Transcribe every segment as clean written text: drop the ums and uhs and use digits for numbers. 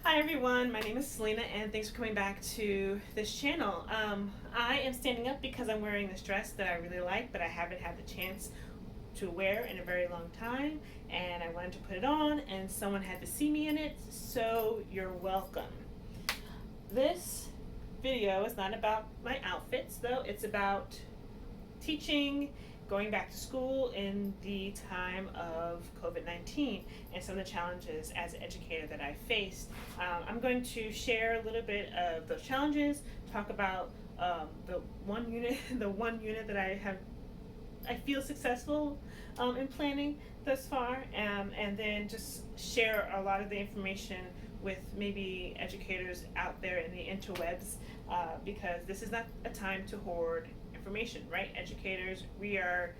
Hi everyone, my name is Selena and thanks for coming back to this channel. I am standing up because I'm wearing this dress that I really like, but I haven't had the chance to wear in a very long time, and I wanted to put it on and someone had to see me in it, so you're welcome. This video is not about my outfits though, it's about teaching, going back to school in the time of COVID-19 and some of the challenges as an educator that I faced. I'm going to share a little bit of those challenges, talk about the one unit, that I feel successful in planning thus far, and then just share a lot of the information with maybe educators out there in the interwebs, because this is not a time to hoard information, right? Educators, we are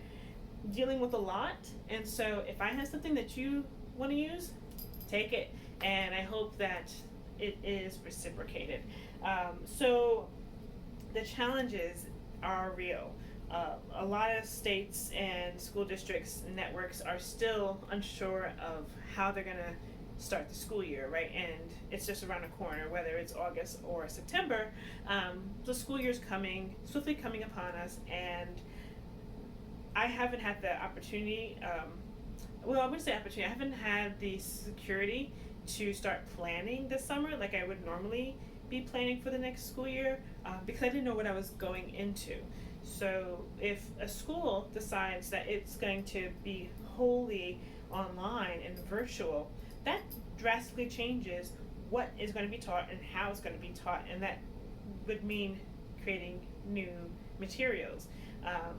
dealing with a lot, and so if I have something that you want to use, take it, and I hope that it is reciprocated. So the challenges are real. A lot of states and school districts and networks are still unsure of how they're going to start the school year, right? And it's just around the corner, whether it's August or September. The school year's swiftly coming upon us, and I haven't had the opportunity, well, I wouldn't say opportunity, I haven't had the security to start planning this summer like I would normally be planning for the next school year, because I didn't know what I was going into. So if a school decides that it's going to be wholly online and virtual, that drastically changes what is going to be taught and how it's going to be taught, and that would mean creating new materials,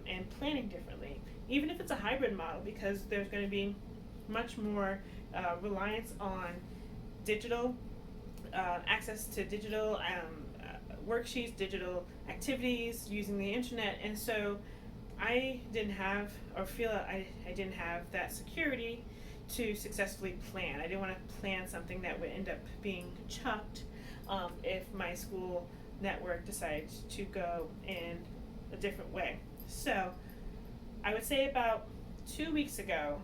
and planning differently, even if it's a hybrid model, because there's going to be much more reliance on digital access to digital worksheets, digital activities, using the internet, and so I didn't have, or feel I didn't have that security to successfully plan. I didn't want to plan something that would end up being chucked if my school network decided to go in a different way. So I would say about 2 weeks ago,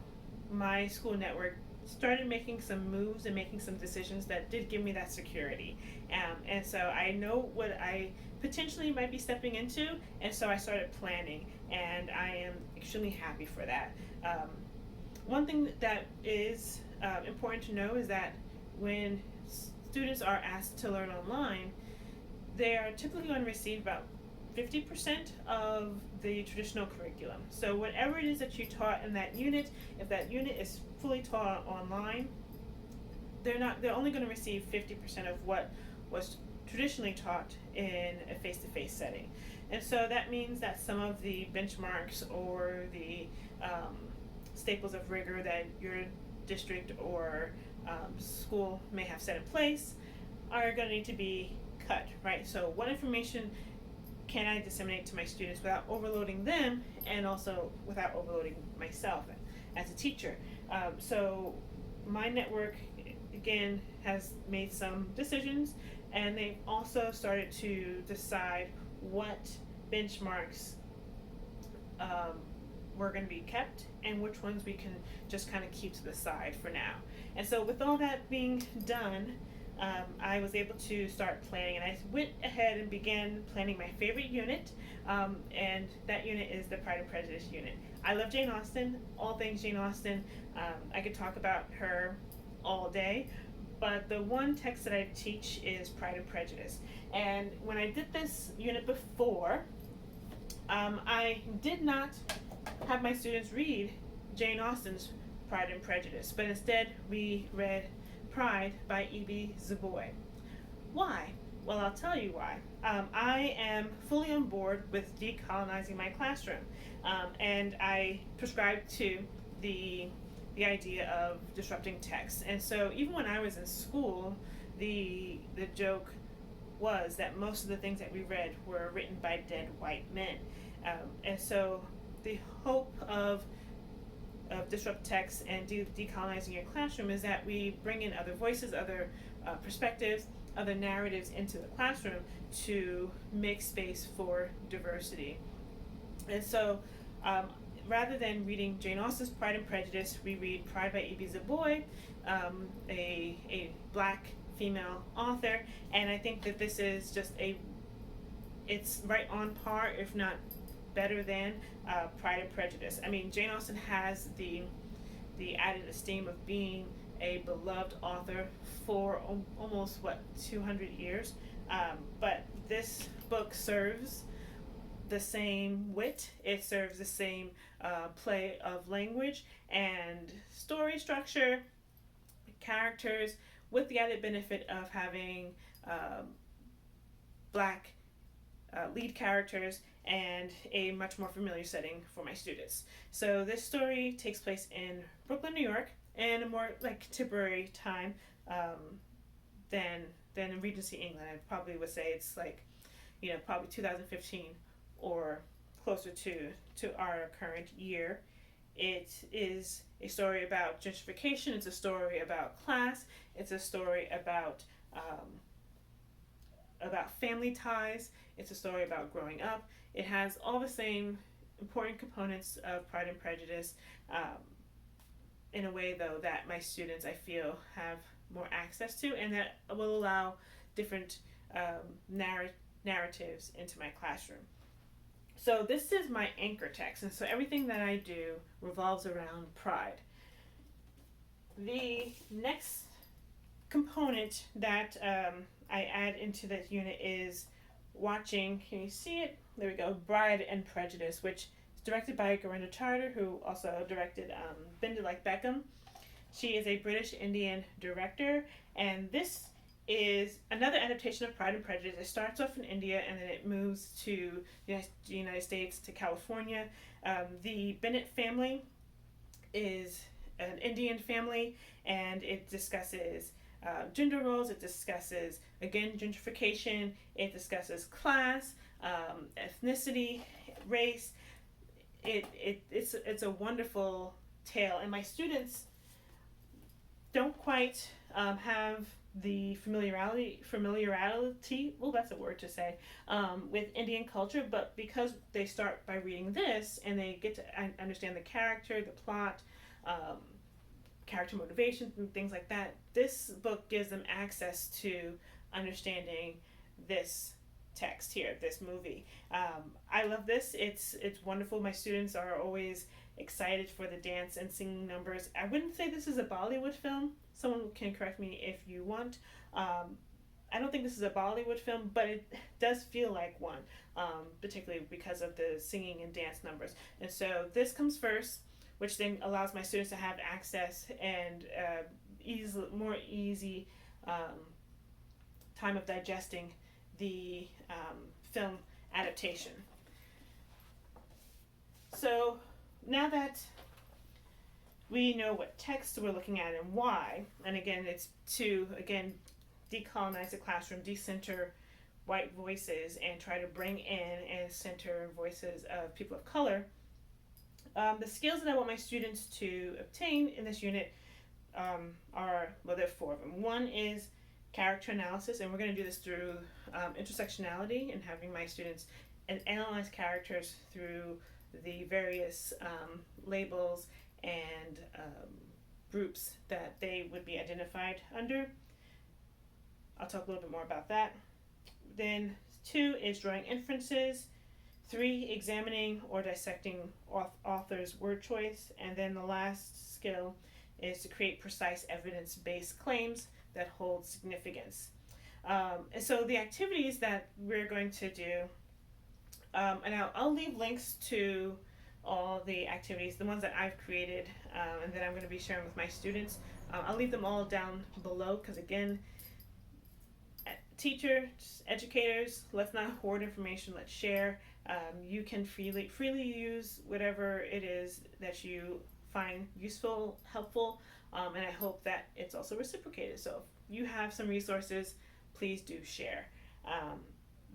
my school network started making some moves and making some decisions that did give me that security. And so I know what I potentially might be stepping into, and so I started planning, and I am extremely happy for that. One thing that is important to know is that when students are asked to learn online, they are typically going to receive about 50% of the traditional curriculum. So whatever it is that you taught in that unit, if that unit is fully taught online, they're only going to receive 50% of what was traditionally taught in a face-to-face setting. And so that means that some of the benchmarks or the staples of rigor that your district or school may have set in place are going to need to be cut, right? So what information can I disseminate to my students without overloading them, and also without overloading myself as a teacher? So my network, again, has made some decisions, and they've also started to decide what benchmarks were going to be kept and which ones we can just kind of keep to the side for now. And so with all that being done, I was able to start planning, and I went ahead and began planning my favorite unit, and that unit is the Pride and Prejudice unit. I love Jane Austen, all things Jane Austen. I could talk about her all day, but the one text that I teach is Pride and Prejudice. And when I did this unit before, I did not have my students read Jane Austen's Pride and Prejudice, but instead we read Pride by E.B. Du Bois. Why? Well, I'll tell you why. I am fully on board with decolonizing my classroom, and I prescribe to the idea of disrupting text. And so even when I was in school, the joke was that most of the things that we read were written by dead white men. And so the hope of disrupt text and decolonizing your classroom is that we bring in other voices, other perspectives, other narratives into the classroom to make space for diversity. And so rather than reading Jane Austen's Pride and Prejudice, we read Pride by E.B. Du Bois, a black female author, and I think that this is just it's right on par, if not better than Pride and Prejudice. I mean, Jane Austen has the added esteem of being a beloved author for almost 200 years. But this book serves the same wit. It serves the same play of language and story structure, characters, with the added benefit of having black lead characters and a much more familiar setting for my students. So this story takes place in Brooklyn, New York, in a more like contemporary time than in Regency England. I probably would say it's like, probably 2015 or closer to our current year. It is a story about gentrification. It's a story about class. It's a story about family ties. It's a story about growing up. It has all the same important components of Pride and Prejudice, in a way, though, that my students, I feel, have more access to, and that will allow different narratives into my classroom. So this is my anchor text, and so everything that I do revolves around pride. The next component that I add into this unit is watching, can you see it? There we go, Pride and Prejudice, which is directed by Gerinda Charter, who also directed Bend It Like Beckham. She is a British Indian director, and this is another adaptation of Pride and Prejudice. It starts off in India and then it moves to the United States, to California. The Bennett family is an Indian family, and it discusses gender roles. It discusses, again, gentrification. It discusses class, ethnicity, race. It's a wonderful tale, and my students don't quite have the familiarity, well, that's a word to say, with Indian culture, but because they start by reading this and they get to understand the character, the plot, character motivations and things like that, this book gives them access to understanding this text here, this movie. I love this. It's wonderful. My students are always excited for the dance and singing numbers. I wouldn't say this is a Bollywood film. Someone can correct me if you want. I don't think this is a Bollywood film, but it does feel like one, particularly because of the singing and dance numbers. And so this comes first, which then allows my students to have access and more easy time of digesting the film adaptation. So now that we know what text we're looking at and why, and again, it's to, decolonize the classroom, decenter white voices, and try to bring in and center voices of people of color. The skills that I want my students to obtain in this unit are, well, there are four of them. One is character analysis, and we're going to do this through intersectionality and having my students analyze characters through the various labels and groups that they would be identified under. I'll talk a little bit more about that. Then 2 is drawing inferences. 3, examining or dissecting author's word choice. And then the last skill is to create precise evidence-based claims that hold significance. And so the activities that we're going to do, and I'll leave links to all the activities, the ones that I've created and that I'm going to be sharing with my students. I'll leave them all down below because, again, teachers, educators, let's not hoard information, let's share. You can freely use whatever it is that you find useful, helpful, and I hope that it's also reciprocated. So if you have some resources, please do share.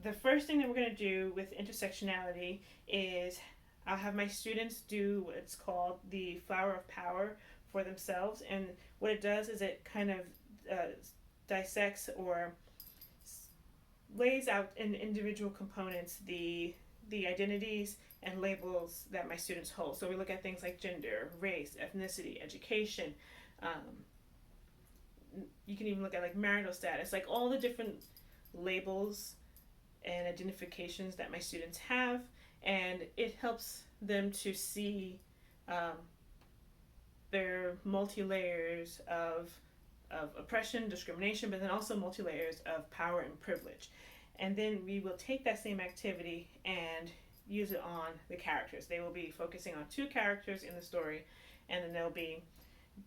The first thing that we're going to do with intersectionality is I'll have my students do what's called the flower of power for themselves, and what it does is it kind of dissects or lays out in individual components the identities and labels that my students hold. So we look at things like gender, race, ethnicity, education, you can even look at like marital status, like all the different labels and identifications that my students have, and it helps them to see um, their multi layers of oppression, discrimination, but then also multi layers of power and privilege. And then we will take that same activity and use it on the characters. They will be focusing on two characters in the story, and then they'll be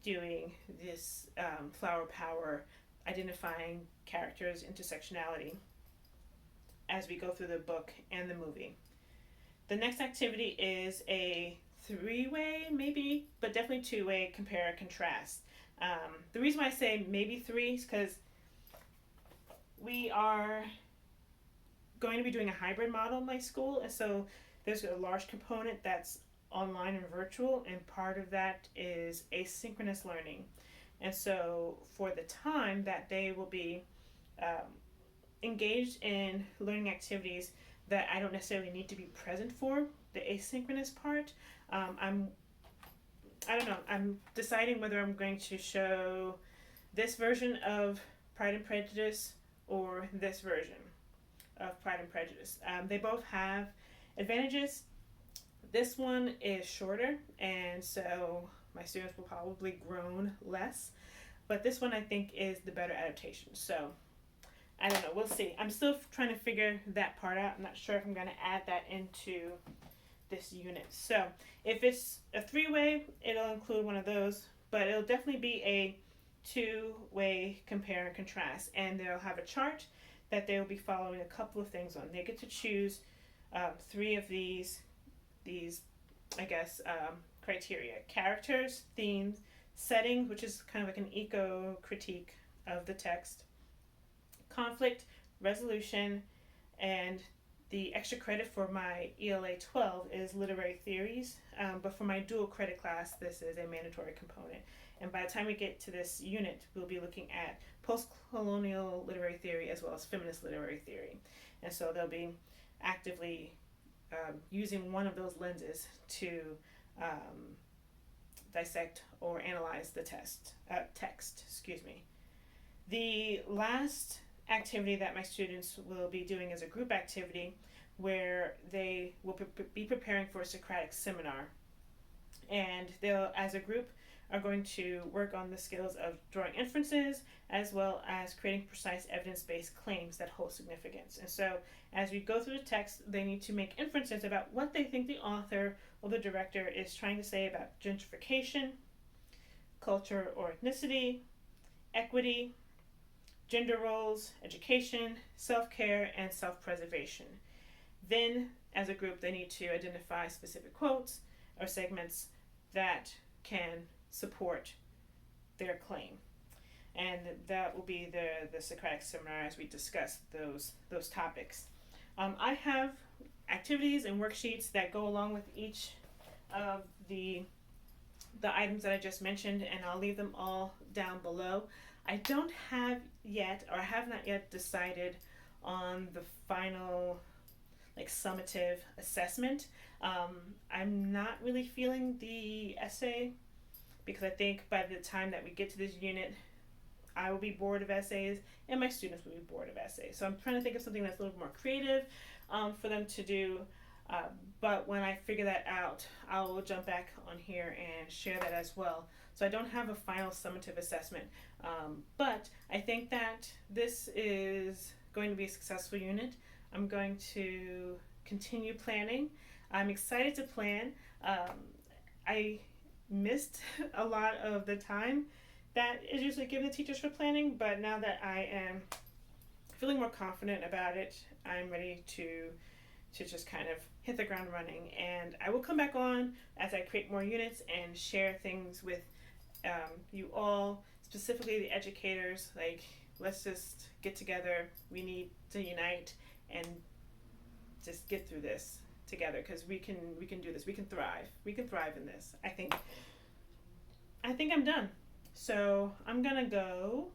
doing this flower power, identifying characters' intersectionality as we go through the book and the movie. The next activity is a three-way, maybe, but definitely two-way compare and contrast. The reason why I say maybe three is because we are going to be doing a hybrid model in my school, and so there's a large component that's online and virtual, and part of that is asynchronous learning. And so for the time that they will be engaged in learning activities that I don't necessarily need to be present for, the asynchronous part, I don't know, I'm deciding whether I'm going to show this version of Pride and Prejudice or this version of Pride and Prejudice. They both have advantages. This one is shorter, and so my students will probably groan less. But this one I think is the better adaptation. So I don't know. We'll see. I'm still trying to figure that part out. I'm not sure if I'm going to add that into this unit. So if it's a three-way, it'll include one of those, but it'll definitely be a two-way compare and contrast. And they'll have a chart that they'll be following a couple of things on. They get to choose three of these I guess, criteria: characters, themes, setting, which is kind of like an eco critique of the text, conflict resolution, and the extra credit for my ELA 12 is literary theories, but for my dual credit class, this is a mandatory component. And by the time we get to this unit, we'll be looking at post-colonial literary theory as well as feminist literary theory. And so they'll be actively using one of those lenses to dissect or analyze the text. The last activity that my students will be doing is a group activity where they will be preparing for a Socratic seminar, and they'll, as a group, are going to work on the skills of drawing inferences as well as creating precise evidence-based claims that hold significance. And so as we go through the text, they need to make inferences about what they think the author or the director is trying to say about gentrification, culture or ethnicity, equity, gender roles, education, self-care, and self-preservation. Then, as a group, they need to identify specific quotes or segments that can support their claim. And that will be the Socratic seminar as we discuss those topics. I have activities and worksheets that go along with each of the items that I just mentioned, and I'll leave them all down below. I don't have yet, or I have not yet decided on the final summative assessment. I'm not really feeling the essay because I think by the time that we get to this unit, I will be bored of essays and my students will be bored of essays. So I'm trying to think of something that's a little more creative for them to do. But when I figure that out, I will jump back on here and share that as well. So I don't have a final summative assessment, but I think that this is going to be a successful unit. I'm going to continue planning. I'm excited to plan. I missed a lot of the time that is usually given to teachers for planning, but now that I am feeling more confident about it, I'm ready to just kind of hit the ground running. And I will come back on as I create more units and share things with you all, specifically the educators. Let's just get together. We need to unite and just get through this together, because we can do this. We can thrive in this. I think I'm done. So I'm gonna go